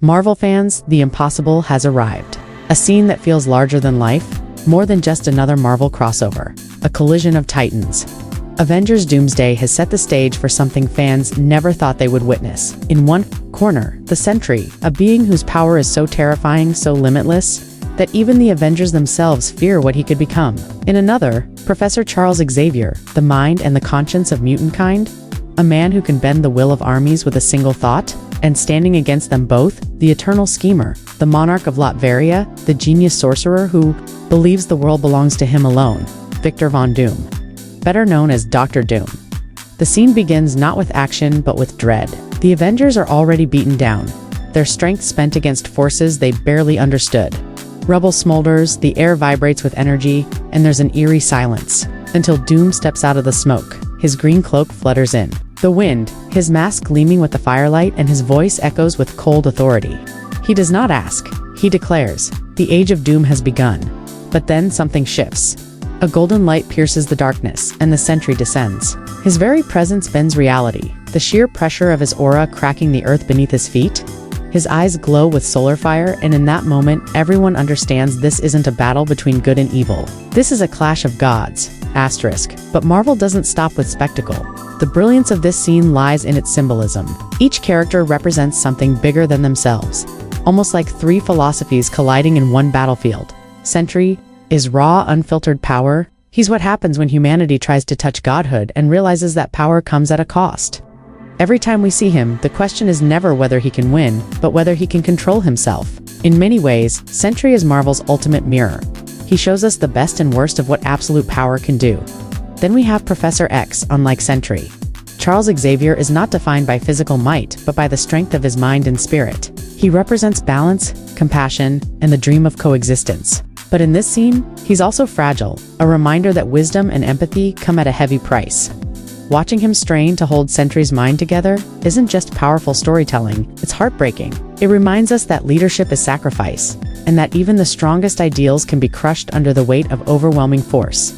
Marvel fans, the impossible has arrived. A scene that feels larger than life, more than just another Marvel crossover. A collision of titans. Avengers Doomsday has set the stage for something fans never thought they would witness. In one corner, the Sentry, a being whose power is so terrifying, so limitless, that even the Avengers themselves fear what he could become. In another, Professor Charles Xavier, the mind and the conscience of mutant kind, a man who can bend the will of armies with a single thought. And standing against them both, the eternal schemer, the monarch of Latveria, the genius sorcerer who believes the world belongs to him alone, Victor Von Doom, better known as Dr. Doom. The scene begins not with action but with dread. The Avengers are already beaten down, their strength spent against forces they barely understood. Rubble smolders, the air vibrates with energy, and there's an eerie silence, until Doom steps out of the smoke. His green cloak flutters in the wind, his mask gleaming with the firelight, and his voice echoes with cold authority. He does not ask, he declares, "The age of doom has begun." But then something shifts. A golden light pierces the darkness, and the Sentry descends. His very presence bends reality, the sheer pressure of his aura cracking the earth beneath his feet. His eyes glow with solar fire, and in that moment, everyone understands this isn't a battle between good and evil. This is a clash of gods. But Marvel doesn't stop with spectacle. The brilliance of this scene lies in its symbolism. Each character represents something bigger than themselves, almost like three philosophies colliding in one battlefield. Sentry is raw, unfiltered power. He's what happens when humanity tries to touch godhood and realizes that power comes at a cost. Every time we see him, the question is never whether he can win, but whether he can control himself. In many ways, Sentry is Marvel's ultimate mirror. He shows us the best and worst of what absolute power can do. Then we have Professor X, unlike Sentry. Charles Xavier is not defined by physical might, but by the strength of his mind and spirit. He represents balance, compassion, and the dream of coexistence. But in this scene, he's also fragile, a reminder that wisdom and empathy come at a heavy price. Watching him strain to hold Sentry's mind together isn't just powerful storytelling, it's heartbreaking. It reminds us that leadership is sacrifice, and that even the strongest ideals can be crushed under the weight of overwhelming force.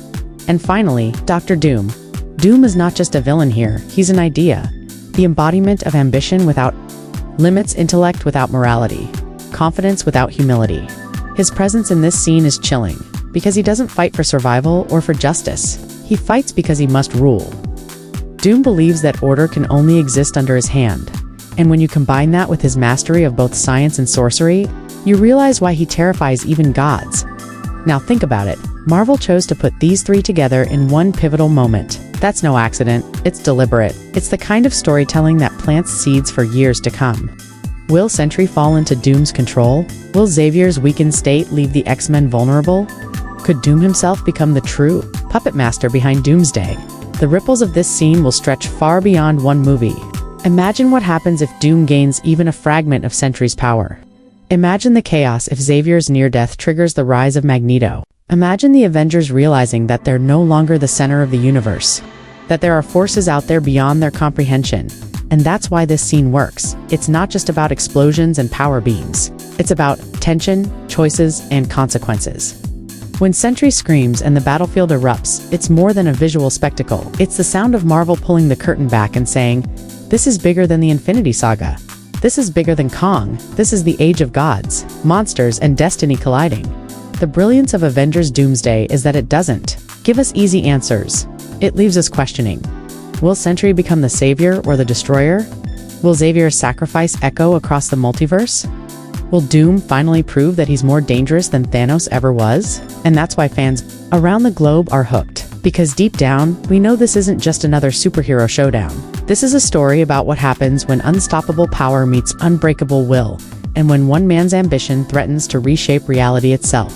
And finally, Dr. Doom. Doom is not just a villain here, he's an idea. The embodiment of ambition without limits, intellect without morality, confidence without humility. His presence in this scene is chilling, because he doesn't fight for survival or for justice. He fights because he must rule. Doom believes that order can only exist under his hand. And when you combine that with his mastery of both science and sorcery, you realize why he terrifies even gods. Now think about it. Marvel chose to put these three together in one pivotal moment. That's no accident, it's deliberate. It's the kind of storytelling that plants seeds for years to come. Will Sentry fall into Doom's control? Will Xavier's weakened state leave the X-Men vulnerable? Could Doom himself become the true puppet master behind Doomsday? The ripples of this scene will stretch far beyond one movie. Imagine what happens if Doom gains even a fragment of Sentry's power. Imagine the chaos if Xavier's near-death triggers the rise of Magneto. Imagine the Avengers realizing that they're no longer the center of the universe, that there are forces out there beyond their comprehension. And that's why this scene works. It's not just about explosions and power beams. It's about tension, choices, and consequences. When Sentry screams and the battlefield erupts, it's more than a visual spectacle. It's the sound of Marvel pulling the curtain back and saying, "This is bigger than the Infinity Saga. This is bigger than Kong. This is the age of gods, monsters, and destiny colliding." The brilliance of Avengers Doomsday is that it doesn't give us easy answers. It leaves us questioning. Will Sentry become the savior or the destroyer? Will Xavier's sacrifice echo across the multiverse? Will Doom finally prove that he's more dangerous than Thanos ever was? And that's why fans around the globe are hooked. Because deep down, we know this isn't just another superhero showdown. This is a story about what happens when unstoppable power meets unbreakable will, and when one man's ambition threatens to reshape reality itself.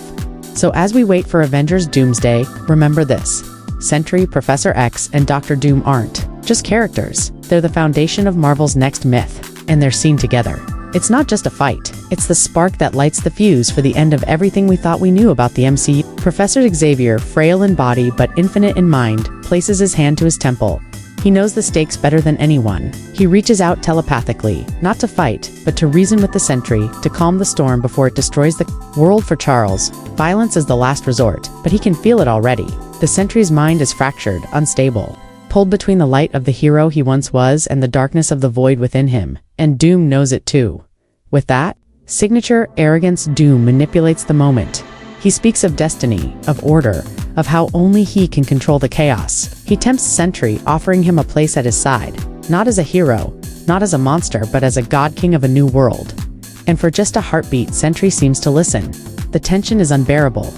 So as we wait for Avengers Doomsday, remember this. Sentry, Professor X, and Dr. Doom aren't just characters. They're the foundation of Marvel's next myth, and they're seen together. It's not just a fight. It's the spark that lights the fuse for the end of everything we thought we knew about the MCU. Professor Xavier, frail in body but infinite in mind, places his hand to his temple. He knows the stakes better than anyone. He reaches out telepathically, not to fight, but to reason with the Sentry, to calm the storm before it destroys the world. For Charles, violence is the last resort, but he can feel it already. The Sentry's mind is fractured, unstable, pulled between the light of the hero he once was and the darkness of the void within him, and Doom knows it too. With that signature arrogance, Doom manipulates the moment. He speaks of destiny, of order, of how only he can control the chaos. He tempts Sentry, offering him a place at his side, not as a hero, not as a monster, but as a god king of a new world. And for just a heartbeat, Sentry seems to listen. The tension is unbearable.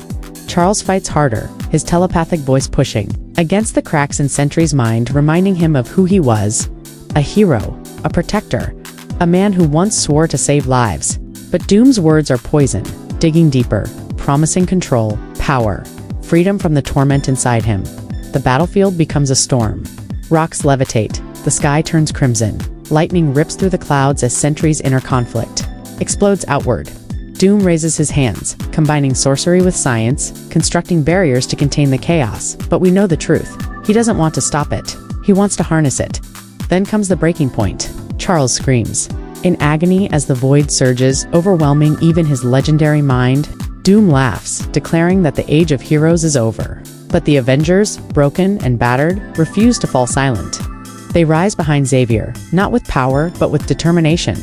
Charles fights harder, his telepathic voice pushing against the cracks in Sentry's mind, reminding him of who he was: a hero, a protector, a man who once swore to save lives. But Doom's words are poison, digging deeper, promising control, power, freedom from the torment inside him. The battlefield becomes a storm. Rocks levitate, the sky turns crimson, lightning rips through the clouds as Sentry's inner conflict explodes outward. Doom raises his hands, combining sorcery with science, constructing barriers to contain the chaos. But we know the truth. He doesn't want to stop it. He wants to harness it. Then comes the breaking point. Charles screams in agony as the void surges, overwhelming even his legendary mind. Doom laughs, declaring that the age of heroes is over. But the Avengers, broken and battered, refuse to fall silent. They rise behind Xavier, not with power, but with determination.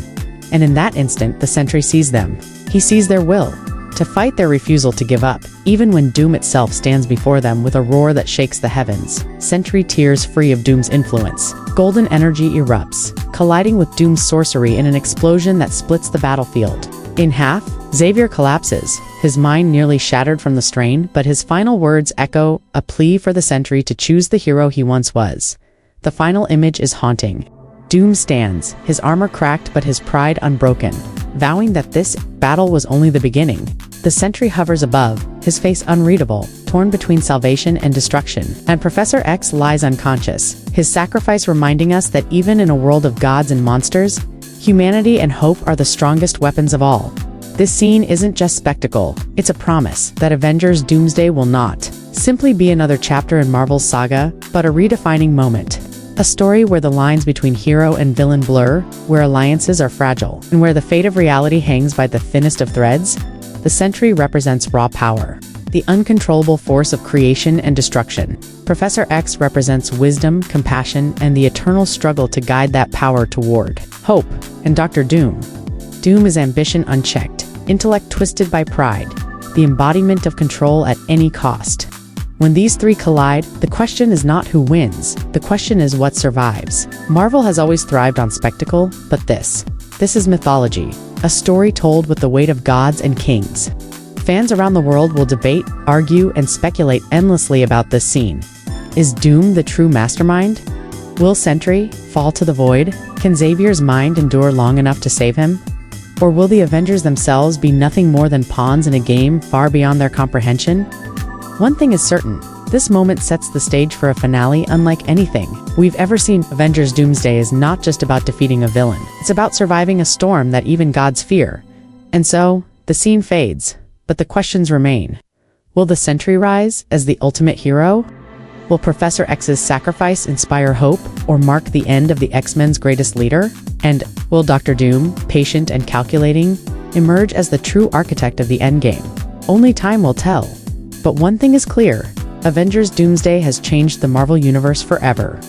And in that instant, the Sentry sees them. He sees their will to fight, their refusal to give up, even when Doom itself stands before them with a roar that shakes the heavens. Sentry tears free of Doom's influence. Golden energy erupts, colliding with Doom's sorcery in an explosion that splits the battlefield in half. Xavier collapses, his mind nearly shattered from the strain, but his final words echo a plea for the Sentry to choose the hero he once was. The final image is haunting. Doom stands, his armor cracked but his pride unbroken, vowing that this battle was only the beginning. The Sentry hovers above, his face unreadable, torn between salvation and destruction, and Professor X lies unconscious, his sacrifice reminding us that even in a world of gods and monsters, humanity and hope are the strongest weapons of all. This scene isn't just spectacle, it's a promise that Avengers Doomsday will not simply be another chapter in Marvel's saga, but a redefining moment. A story where the lines between hero and villain blur, where alliances are fragile, and where the fate of reality hangs by the thinnest of threads. The Sentry represents raw power, the uncontrollable force of creation and destruction. Professor X represents wisdom, compassion, and the eternal struggle to guide that power toward hope. And Dr. Doom is ambition unchecked, intellect twisted by pride, the embodiment of control at any cost. When these three collide, the question is not who wins, the question is what survives. Marvel has always thrived on spectacle, but this is mythology, a story told with the weight of gods and kings. Fans around the world will debate, argue, and speculate endlessly about this scene. Is Doom the true mastermind? Will Sentry fall to the void? Can Xavier's mind endure long enough to save him? Or will the Avengers themselves be nothing more than pawns in a game far beyond their comprehension? One thing is certain, this moment sets the stage for a finale unlike anything we've ever seen. Avengers Doomsday is not just about defeating a villain, it's about surviving a storm that even gods fear. And so, the scene fades, but the questions remain. Will the Sentry rise as the ultimate hero? Will Professor X's sacrifice inspire hope or mark the end of the X-Men's greatest leader? And will Dr. Doom, patient and calculating, emerge as the true architect of the endgame? Only time will tell. But one thing is clear, Avengers Doomsday has changed the Marvel Universe forever.